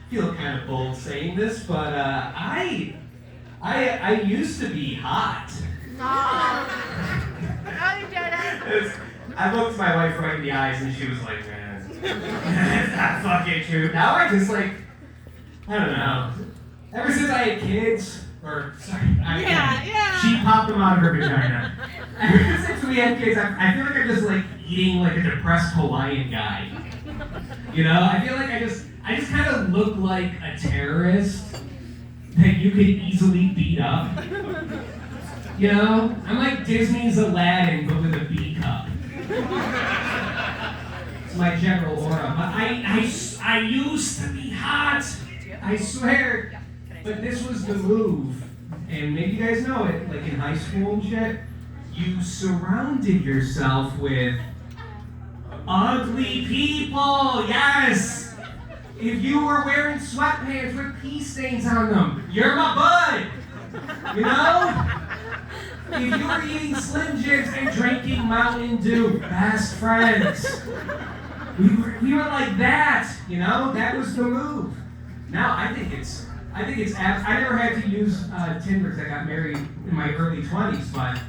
feel kind of bold saying this, but I used to be hot. No, you didn't. I looked my wife right in the eyes and she was like, man, that's not fucking true. Now I just like, I don't know. Ever since I had kids, she popped them out of her vagina. Ever since we had kids, I feel like I'm just like eating like a depressed Hawaiian guy. You know, I feel like I just kind of look like a terrorist that you could easily beat up. You know, I'm like Disney's Aladdin, but with a B cup. It's my general aura. But I used to be hot. I swear. But this was the move. And maybe you guys know it, like in high school and shit, you surrounded yourself with ugly people, yes! If you were wearing sweatpants with pee stains on them, you're my bud! You know? If you were eating Slim Jims and drinking Mountain Dew, best friends. We were like that, you know? That was the move. Now I think it's I never had to use Tinder because I got married in my early 20s, but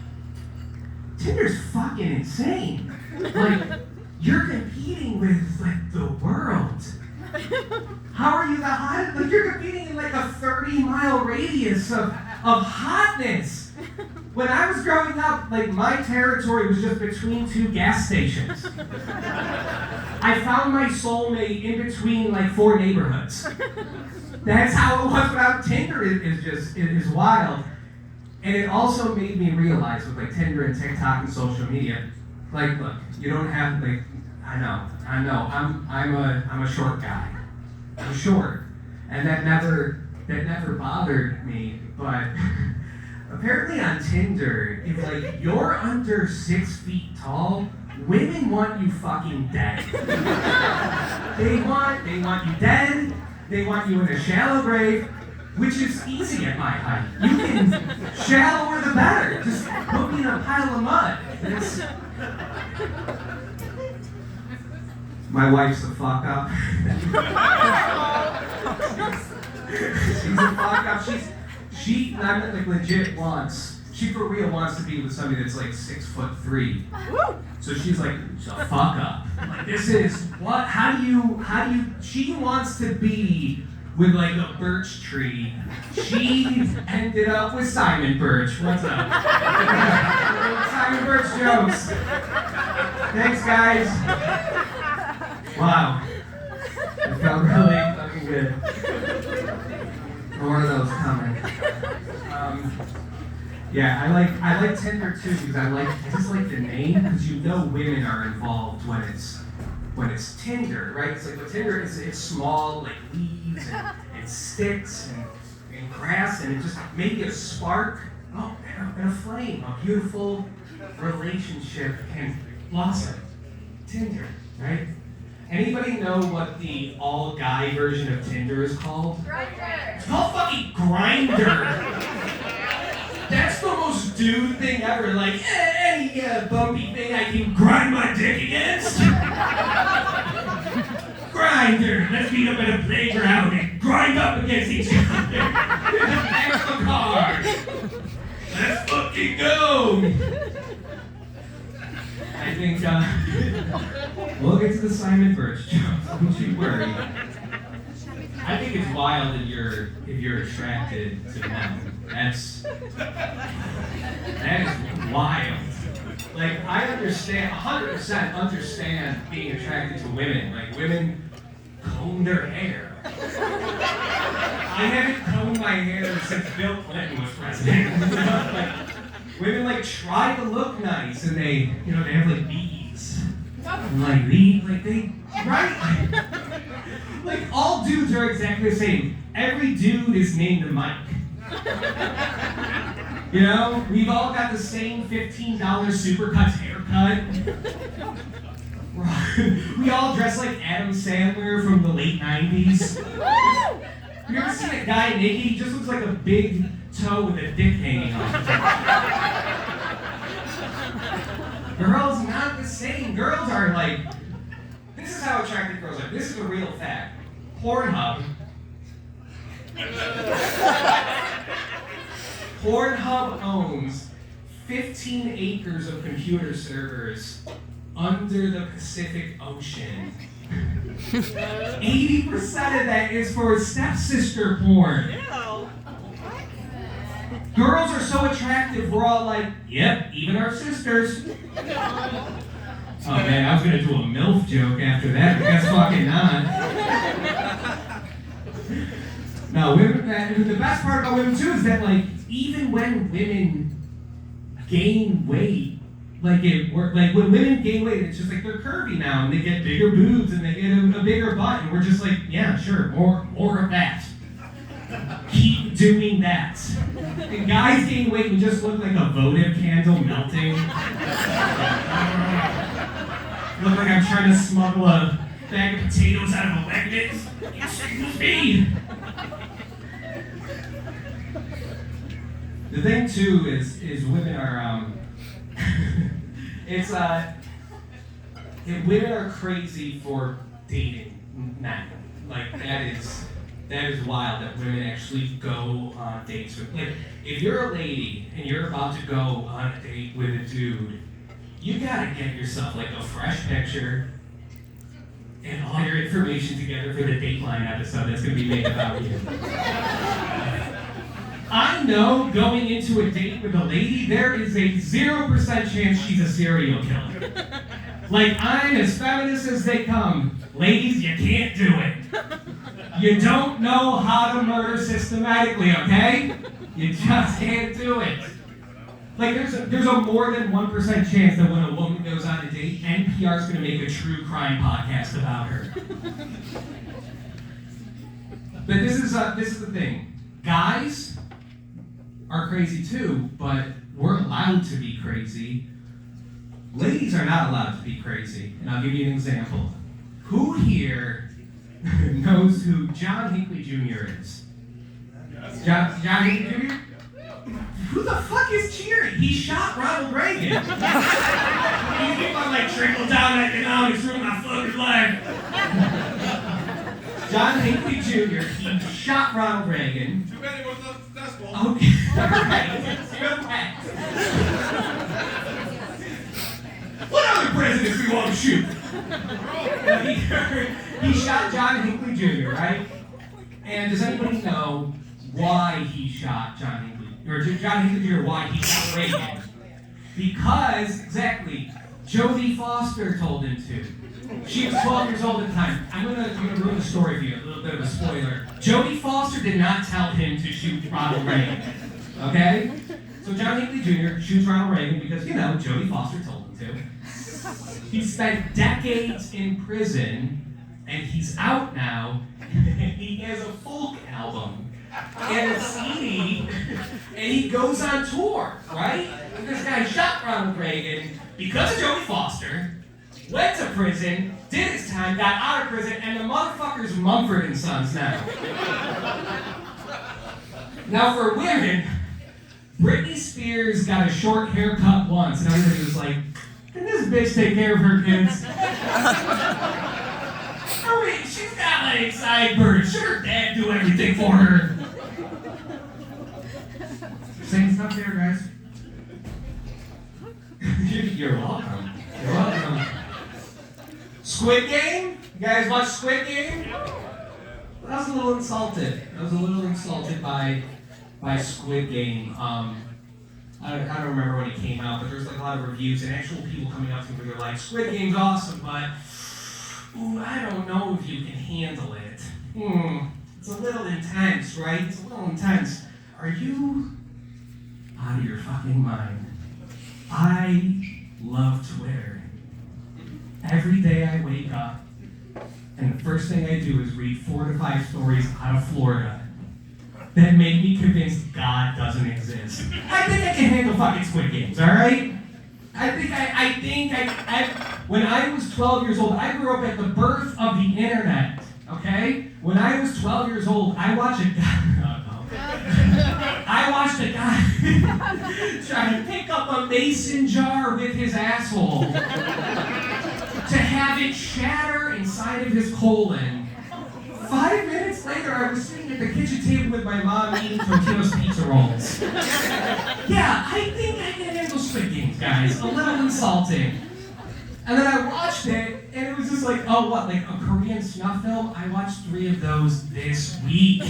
Tinder's fucking insane. Like, you're competing with like the world. How are you the hottest? Like, you're competing in like a 30-mile radius of hotness. When I was growing up, like my territory was just between two gas stations. I found my soulmate in between like 4 neighborhoods. That's how it was without Tinder. It is wild. And it also made me realize with like Tinder and TikTok and social media, like, look, you don't have like, I know, I'm a short guy. I'm short, and that never bothered me. But apparently on Tinder, if like you're under 6 feet tall, women want you fucking dead. They want you dead. They want you in a shallow grave, which is easy at my height. You can shallower the better. Just put me in a pile of mud. My wife's a fuck up. She's a fuck up. She like legit wants. She for real wants to be with somebody that's like 6'3". So she's like, a fuck up. Like, this is what? How do you? She wants to be with like a birch tree. She ended up with Simon Birch. What's up? Simon Birch jokes. Thanks, guys. Wow. It felt really fucking good. More of those coming. Yeah, I like Tinder too because I just like the name because you know women are involved when it's Tinder, right? It's like with Tinder it's small like leaves and sticks and grass and it just maybe a spark, and a flame, a beautiful relationship can blossom. Tinder, right? Anybody know what the all-guy version of Tinder is called? Grindr. It's called fucking Grindr. That's the most dude thing ever. Like, any bumpy thing I can grind my dick against. Grindr. Let's meet up at a playground and grind up against each other. That's the card. Let's fucking go. I think we'll get to the Simon Birch jokes. Don't you worry. I think it's wild if you're attracted to men. That is wild. Like, I understand, 100% understand being attracted to women. Like, women comb their hair. I haven't combed my hair since Bill Clinton was president. Like, women like try to look nice and they have like beads. And right? Like all dudes are exactly the same. Every dude is named a Mike. You know, we've all got the same $15 Supercuts haircut. We all dress like Adam Sandler from the late 90s. You ever seen a guy naked? He just looks like a big toe with a dick hanging off. Girls not the same. Girls are like, this is how attractive girls are. This is a real fact. Pornhub Pornhub owns 15 acres of computer servers under the Pacific Ocean. 80% of that is for stepsister porn. Girls are so attractive, we're all like, yep, even our sisters. Oh man, I was gonna do a MILF joke after that, but that's fucking not. No, women, the best part about women too is that, like, even when women gain weight, like when women gain weight, it's just like they're curvy now and they get bigger boobs and they get a bigger butt, and we're just like, yeah, sure, more of that. Keep doing that. And guys gain weight and just look like a votive candle melting. Look like I'm trying to smuggle a bag of potatoes out of a Wegmans. Excuse me. The thing too is women are women are crazy for dating men. Like that is wild that women actually go on dates with. Like if you're a lady and you're about to go on a date with a dude, you gotta get yourself like a fresh picture and all your information together for the Dateline episode that's gonna be made about you. I know going into a date with a lady, there is a 0% chance she's a serial killer. Like, I'm as feminist as they come. Ladies, you can't do it. You don't know how to murder systematically, okay? You just can't do it. Like, there's a more than 1% chance that when a woman goes on a date, NPR's gonna make a true crime podcast about her. But this is the thing. Guys are crazy too, but we're allowed to be crazy. Ladies are not allowed to be crazy, and I'll give you an example. Who here knows who John Hinckley Jr. is? John Hinckley Jr.? Who the fuck is cheering? He shot Ronald Reagan. You keep on like trickle down economics ruin my fucking life. John Hinckley Jr. He shot Ronald Reagan. Too bad he wasn't successful. Okay, alright. What other presidents we want to shoot? He shot John Hinckley Jr., right? And does anybody know why he shot John Hinckley? Or John Hinckley Jr., why he shot Reagan? Because, exactly, Jodie Foster told him to. She was 12 years old at the time. I'm gonna ruin the story for you, a little bit of a spoiler. Jodie Foster did not tell him to shoot Ronald Reagan, okay? So John Hinckley Jr. shoots Ronald Reagan because, Jodie Foster told him to. He spent decades in prison, and he's out now, and he has a folk album and a CD, and he goes on tour, right? And this guy shot Ronald Reagan because of Jodie Foster, went to prison, did his time, got out of prison, and the motherfucker's Mumford & Sons now. Now for women, Britney Spears got a short haircut once, and everybody was like, can this bitch take care of her kids? I mean, she's got like sideburns. Should her dad do everything for her? Same stuff there, guys. You're welcome. You're welcome. Squid Game? You guys watch Squid Game? I was a little insulted. by Squid Game. I don't remember when it came out, but there's like a lot of reviews and actual people coming up to me where they're like, Squid Game's awesome, but I don't know if you can handle it. It's a little intense, right? It's a little intense. Are you out of your fucking mind? I love Twitter. Every day I wake up, and the first thing I do is read 4 to 5 stories out of Florida that make me convinced God doesn't exist. I think I can handle fucking Squid Games, alright? I think when I was 12 years old, I grew up at the birth of the internet, okay? When I was 12 years old, I watched a guy trying to pick up a mason jar with his asshole to have it shatter inside of his colon. 5 minutes later, I was sitting at the kitchen table with my mom eating Totino's pizza rolls. Yeah, I think I can handle Squid Games, guys. A little insulting. And then I watched it, and it was just like, oh, what, like a Korean snuff film? I watched 3 of those this week.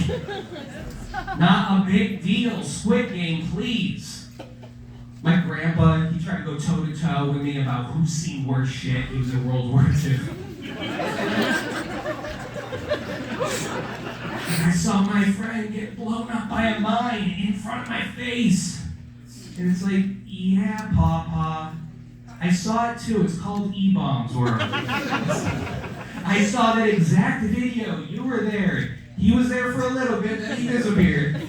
Not a big deal. Squid Game, please. My grandpa, he tried to go toe-to-toe with me about who's seen worse shit. He was in World War II. And I saw my friend get blown up by a mine in front of my face. And it's like, yeah, Papa. I saw it too. It's called E-Bombs World. I saw that exact video. You were there. He was there for a little bit, then he disappeared.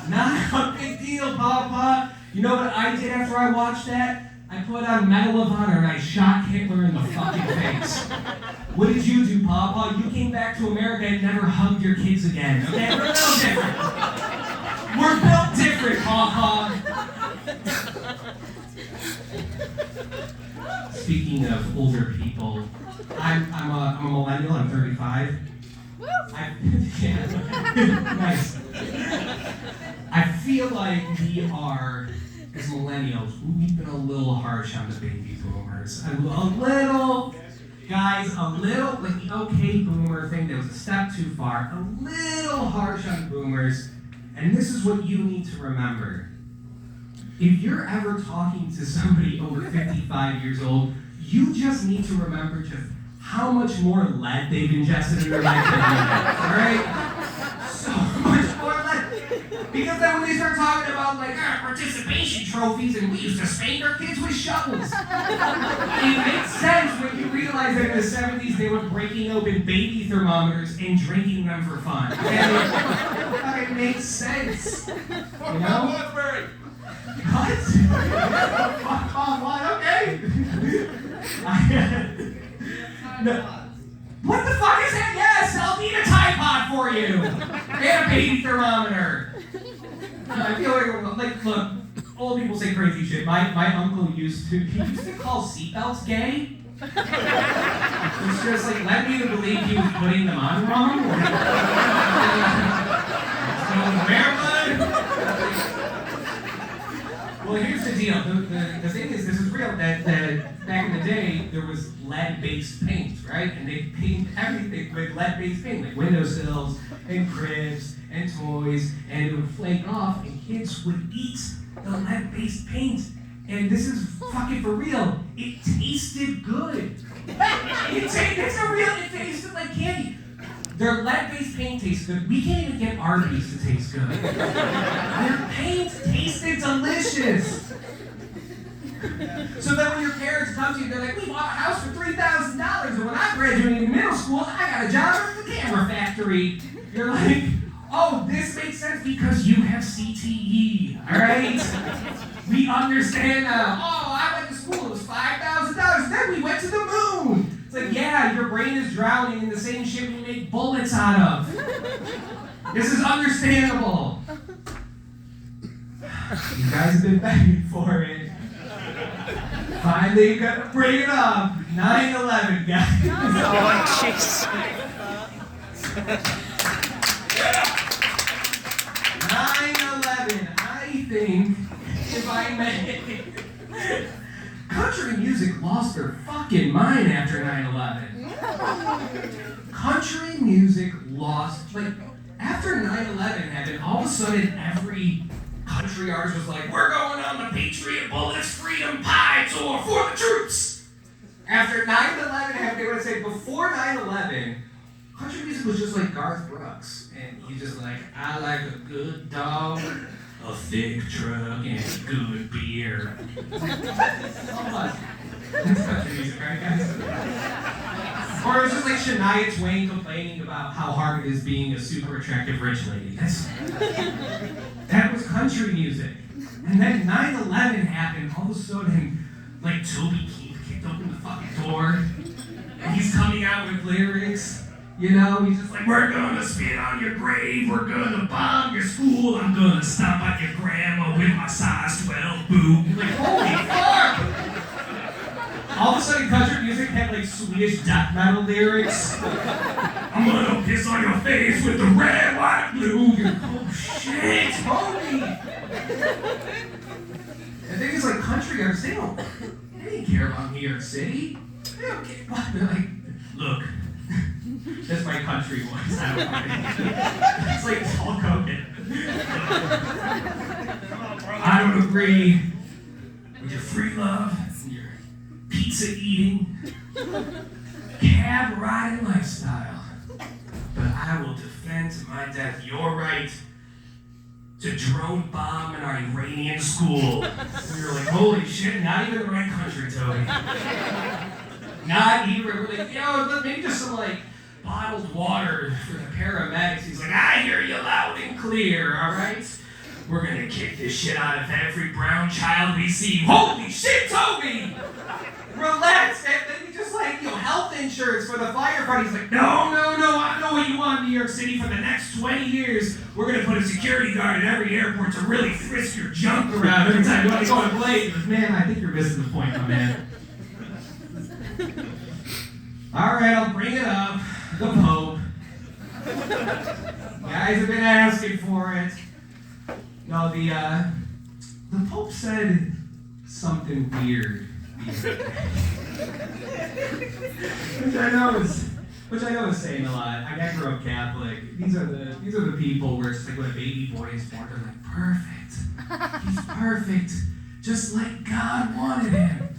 Not a big deal, Papa. You know what I did after I watched that? I put on Medal of Honor and I shot Hitler in the fucking face. What did you do, Papa? You came back to America and never hugged your kids again. Okay, we're a little different. We're built different, Papa. Speaking of older people, I'm a millennial. I'm 35. Yeah, nice. I feel like we are, as millennials, we've been a little harsh on the baby boomers. A little, guys, like the okay boomer thing, that was a step too far. A little harsh on boomers. And this is what you need to remember. If you're ever talking to somebody over 55 years old, you just need to remember just how much more lead they've ingested in their life than you have, all right? So much more lead. Because then when they start talking about like participation trophies and we used to spank our kids with shovels, it makes sense when you realize that in the 70s they were breaking open baby thermometers and drinking them for fun. And it makes sense, you know? What? Fuck off, what? Okay. No. What the fuck is that? Yes, I'll need a Tide Pod for you. And a baby thermometer. I feel like, look, old people say crazy shit. My uncle used to call seatbelts gay. It's just like, led me to believe he was putting them on wrong. So, America. Well, here's the deal. The thing is, this is real, that back in the day, there was lead-based paint, right? And they paint everything with lead-based paint, like windowsills and cribs and toys, and it would flake off, and kids would eat the lead-based paint. And this is fucking for real. It tasted good. It tasted like candy. Their lead-based paint tastes good. We can't even get Arby's to taste good. Their paint tasted delicious. So then when your parents come to you, they're like, we bought a house for $3,000, and when I graduated middle school, I got a job at the camera factory. You're like, oh, this makes sense because you have CTE, all right? We understand now. Oh, I went to school, it was $5,000, then we went to the moon. It's like, yeah, your brain is drowning in the same shit we make bullets out of. This is understandable. You guys have been begging for it. Finally, you gotta bring it up. 9/11, guys. Oh, jeez. 9/11, I think, if I may, country music lost their fucking mind after 9/11. Country music lost, like, after 9/11 happened, all of a sudden every country artist was like, we're going on the Patriot Bullets Freedom Pie Tour for the troops. After 9/11 happened, they would say, before 9/11, country music was just like Garth Brooks. And he's just like, I like a good dog, a thick truck, and good beer. That's country music, right, guys? Or it was just like Shania Twain complaining about how hard it is being a super attractive rich lady. That was country music. And then 9/11 happened, all of a sudden, like Toby Keith kicked open the fucking door, and he's coming out with lyrics. You know, he's just like, we're gonna spit on your grave, we're gonna bomb your school, I'm gonna stomp on your grandma with my size 12 boot. You're like, holy fuck! All of a sudden, country music had like Swedish death metal lyrics. I'm gonna piss on your face with the red, white, blue. You're, oh shit, homie. The thing is, like, country artists, they didn't care about New York City. They don't care. They're like, look, that's my country voice. I don't mind. It's like Hulk Hogan. I don't agree with your free love, your pizza eating, cab riding lifestyle, but I will defend to my death your right to drone bomb in our Iranian school. We were like, holy shit, not even the right country, Toby. Not even, we're like, maybe just some like bottled water for the paramedics. He's like, I hear you loud and clear, all right? We're gonna kick this shit out of every brown child we see. Holy shit, Toby! Relax, and then he just like, health insurance for the firefighter. He's like, no, I know what you want in New York City for the next 20 years. We're gonna put a security guard at every airport to really frisk your junk around every time you want to go on a plane. He goes, man, I think you're missing the point, my man. All right, I'll bring it up. The Pope. You guys have been asking for it. No, the Pope said something weird. Which I know is saying a lot. I grew up Catholic. These are the people where it's like when a baby boy is born, they're like, perfect. He's perfect. Just like God wanted him.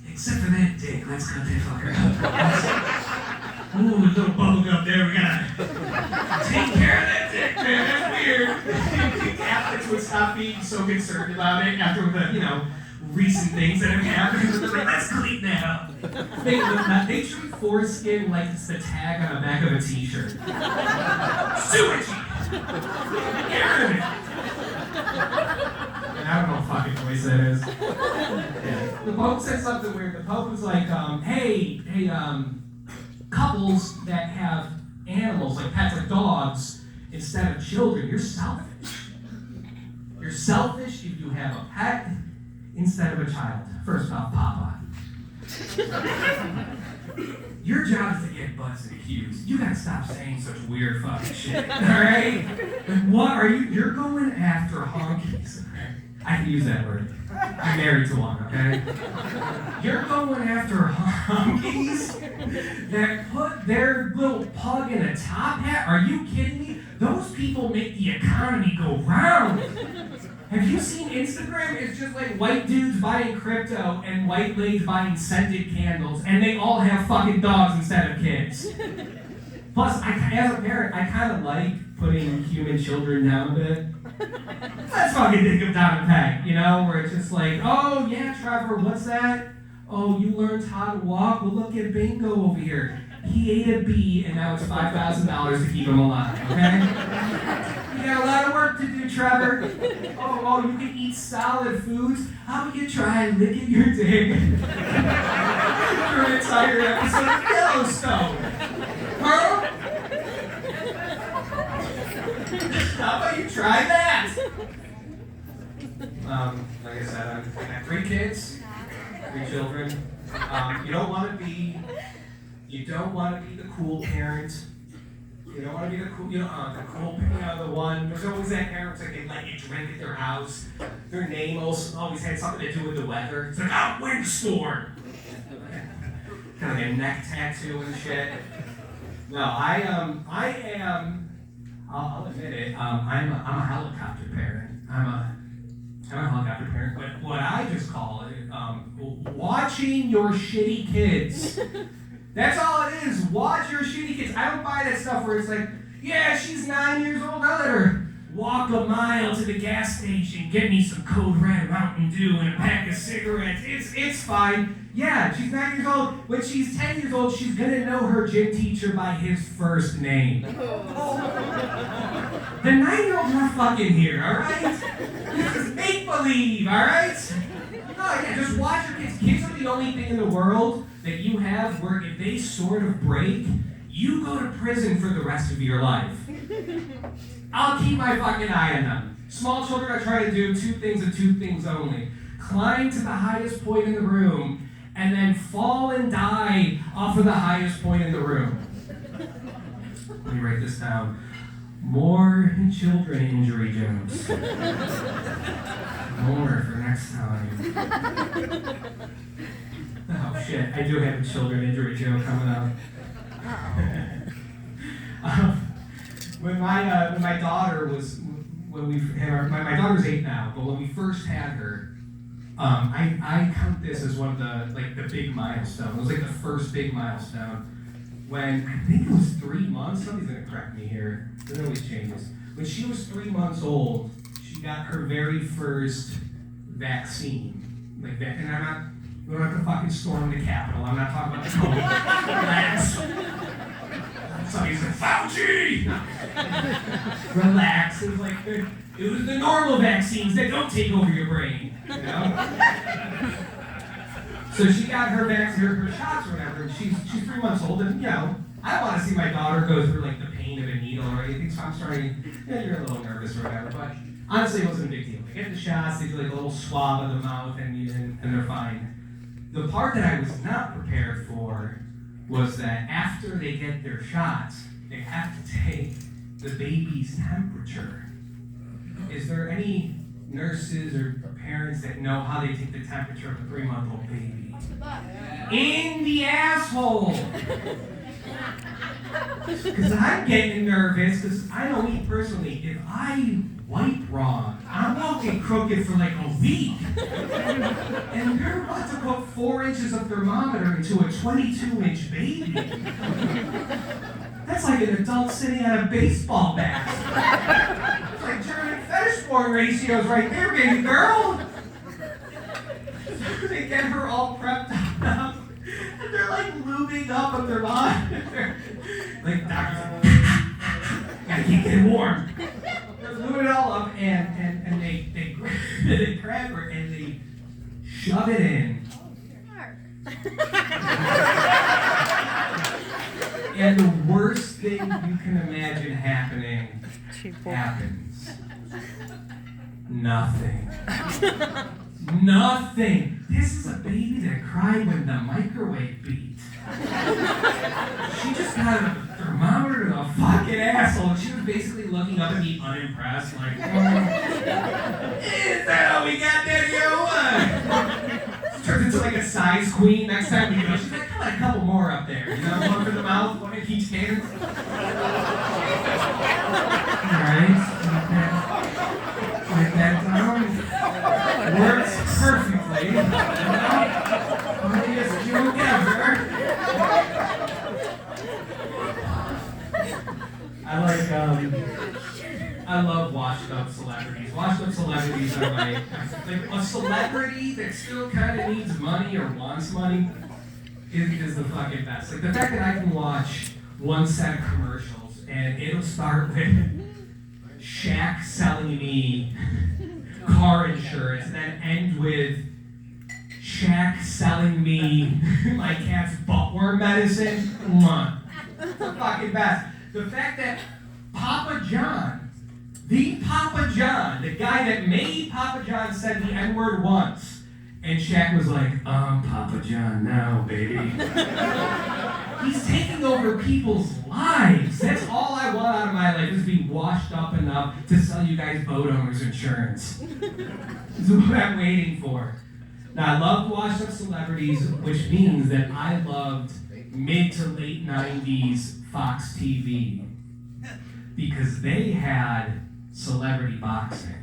Except for that dick. Let's cut that fucker up. Ooh, a little bubble up there. We gotta take care of that dick, man. That's weird. Catholics would stop being so concerned about it after the, recent things that have happened. They're like, let's clean that up. They treat foreskin like it's the tag on the back of a t-shirt. Sewage! Get rid of it. I don't know what fucking voice that is. Yeah. The Pope said something weird. The Pope was like, hey, couples that have animals, like pets, like dogs, instead of children, you're selfish. You're selfish if you have a pet instead of a child. First off, Papa. Your job is to get butts and accused. You gotta stop saying such weird fucking shit, alright? What are you? You're going after honkies, okay? I can use that word. I'm married to one, okay? You're going after honkies that put their little pug in a top hat? Are you kidding me? Those people make the economy go round. Have you seen Instagram? It's just like white dudes buying crypto and white ladies buying scented candles, and they all have fucking dogs instead of kids. Plus, as a parent, I kind of like putting human children down a bit. Let's fucking think of Down and Peg, where it's just like, oh yeah, Trevor, what's that? Oh, you learned how to walk? Well, look at Bingo over here. He ate a bee, and now it's $5,000 to keep him alive, okay? You got a lot of work to do, Trevor. Oh, you can eat solid foods? How about you try licking your dick for an entire episode of Yellowstone? Huh? How about you try that? Like I said, I got 3 kids, 3 children. You don't want to be the cool parent. You don't want to be the cool, the cool, the one. There's always that parent that they let you drink at their house. Their name always had something to do with the weather. It's like, oh, windstorm. Kind of like a neck tattoo and shit. No, I am. I'll admit it. I'm a helicopter parent. I'm a helicopter parent. But what I just call it, watching your shitty kids. That's all it is. Watch your shitty kids. I don't buy that stuff where it's like, yeah, she's 9 years old. I'll let her walk a mile to the gas station, get me some Code Red Mountain Dew and a pack of cigarettes. It's fine. Yeah, she's 9 years old. When she's 10 years old, she's gonna know her gym teacher by his first name. The 9-year-old's not fucking here, all right? This is make believe, all right? No, yeah, just watch your kids. Kids are the only thing in the world that you have where if they sort of break, you go to prison for the rest of your life. I'll keep my fucking eye on them. Small children are trying to do 2 things and 2 things only. Climb to the highest point in the room and then fall and die off of the highest point in the room. Let me write this down. More children injury jokes. More for next time. Oh shit, I do have a children injury joke coming up. When my daughter was, my daughter's 8 now, but when we first had her, I count this as one of the big milestones. It was like the first big milestone. When I think it was 3 months, somebody's gonna correct me here, it always changes. When she was 3 months old, she got her very first vaccine. And we don't have to fucking storm the Capitol. I'm not talking about the COVID. Relax. Somebody said, Fauci! No. Relax. It was the normal vaccines that don't take over your brain, you know? So she got her shots or whatever, and she's 3 months old, and I don't want to see my daughter go through the pain of a needle or anything, so I'm starting, you're a little nervous or whatever, but honestly it wasn't a big deal. They get the shots, they do a little swab of the mouth, and they're fine. The part that I was not prepared for was that after they get their shots, they have to take the baby's temperature. Is there any nurses or parents that know how they take the temperature of a 3-month-old baby? In the asshole! Because I'm getting nervous, because I know me personally, if I wipe wrong, I'm walking crooked for a week. And they're about to put 4 inches of thermometer into a 22-inch baby. That's like an adult sitting on a baseball bat. It's like German fetish porn ratios right there, baby girl. They get her all prepped up, and they're lubing up a thermometer. Doctors gotta keep it warm. They're lubing it all up, and they grab her and they shove it in. And the worst thing you can imagine happening happens. Nothing. Nothing. This is a baby that cried when the microwave beat. She just got a thermometer to a fucking asshole, and she was basically looking up at me unimpressed, is that all we got there, Turns into a size queen next time we go. She's like, come on, a couple more up there. One for the mouth, one in each hand. Alright. Like that down. Works perfectly. Funniest joke ever. I love washed up celebrities. Washed up celebrities are a celebrity that still kind of needs money or wants money is the fucking best. The fact that I can watch one set of commercials and it'll start with Shaq selling me car insurance and then end with Shaq selling me my cat's buttworm medicine. It's the fucking best. The fact that Papa John, the Papa John, the guy that made Papa John, said the N-word once, and Shaq was like, Papa John now, baby. He's taking over people's lives. That's all I want out of my life, is be washed up enough to sell you guys boat owners insurance. This is what I'm waiting for. Now, I love washed up celebrities, which means that I loved mid to late 90s Fox TV, because they had celebrity boxing.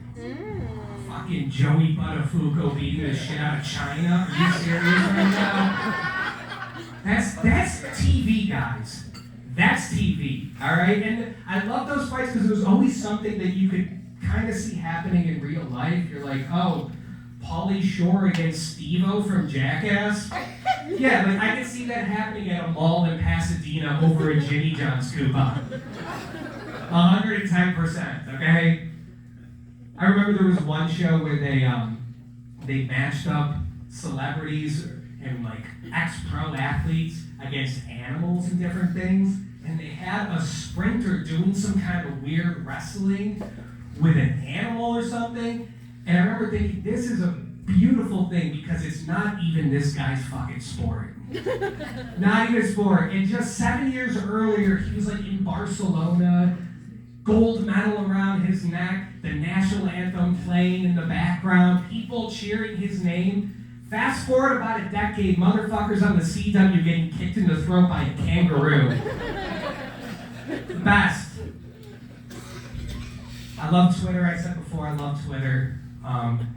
Fucking Joey Buttafuoco beating the shit out of China. Are you serious right now? That's TV, guys. That's TV, all right? And I love those fights because there was always something that you could kind of see happening in real life. You're like, oh, Pauly Shore against Steve-O from Jackass? Yeah, I could see that happening at a mall in Pasadena over a Jimmy John's coupon. 110%, okay? I remember there was one show where they matched up celebrities and ex-pro athletes against animals and different things, and they had a sprinter doing some kind of weird wrestling with an animal or something, and I remember thinking, this is a beautiful thing because it's not even this guy's fucking sport. Not even sport. And just 7 years earlier, he was like in Barcelona, gold medal around his neck, the national anthem playing in the background, people cheering his name. Fast forward about a decade, motherfuckers on the CW getting kicked in the throat by a kangaroo. The best. I love Twitter. I said before, I love Twitter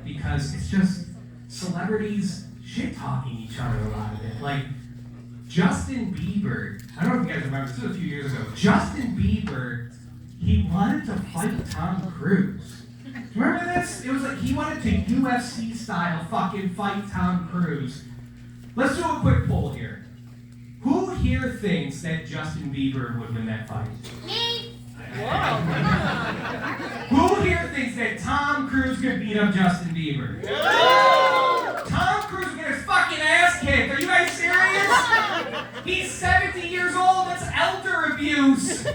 because it's just celebrities shit-talking each other a lot of it. Like, Justin Bieber, I don't know if you guys remember, this was a few years ago. Justin Bieber, he wanted to fight Tom Cruise. Remember this? It was like he wanted to UFC style fucking fight Tom Cruise. Let's do a quick poll here. Who here thinks that Justin Bieber would win that fight? Me. Who here thinks that Tom Cruise could beat up Justin Bieber? Tom Cruise would get his fucking ass kicked. Are you guys serious? He's 70 years old. That's elder abuse.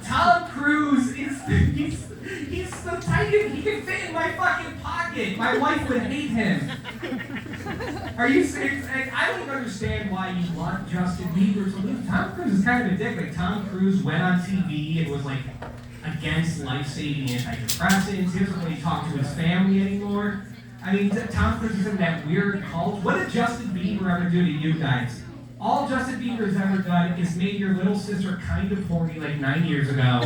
Tom Cruise he's so tiny, he can fit in my fucking pocket. My wife would hate him. Are you serious? I don't even understand why you want Justin Bieber to lose. Tom Cruise is kind of a dick. Like, Tom Cruise went on TV and was like against life-saving antidepressants. He doesn't really talk to his family anymore. I mean, Tom Cruise is in that weird cult. What did Justin Bieber ever do to you guys? All Justin Bieber's ever done is made your little sister kind of horny like 9 years ago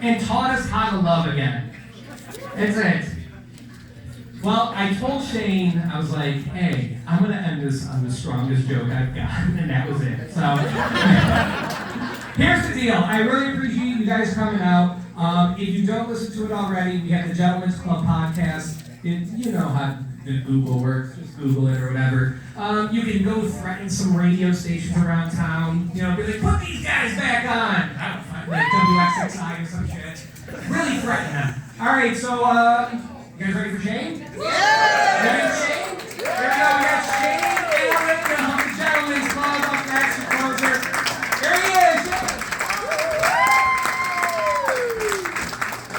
and taught us how to love again. That's it. Well, I told Shane, I was like, hey, I'm going to end this on the strongest joke I've got, and that was it. So, here's the deal. I really appreciate you guys coming out. If you don't listen to it already, we have the Gentleman's Club podcast. You know how the Google works. Just Google it or whatever. You can go threaten some radio stations around town. You know, be like, put these guys back on. I don't know, like WXXI or some shit. Really threaten them. All right, so, you guys ready for Shane? Yeah! Ready for Shane? Here we go.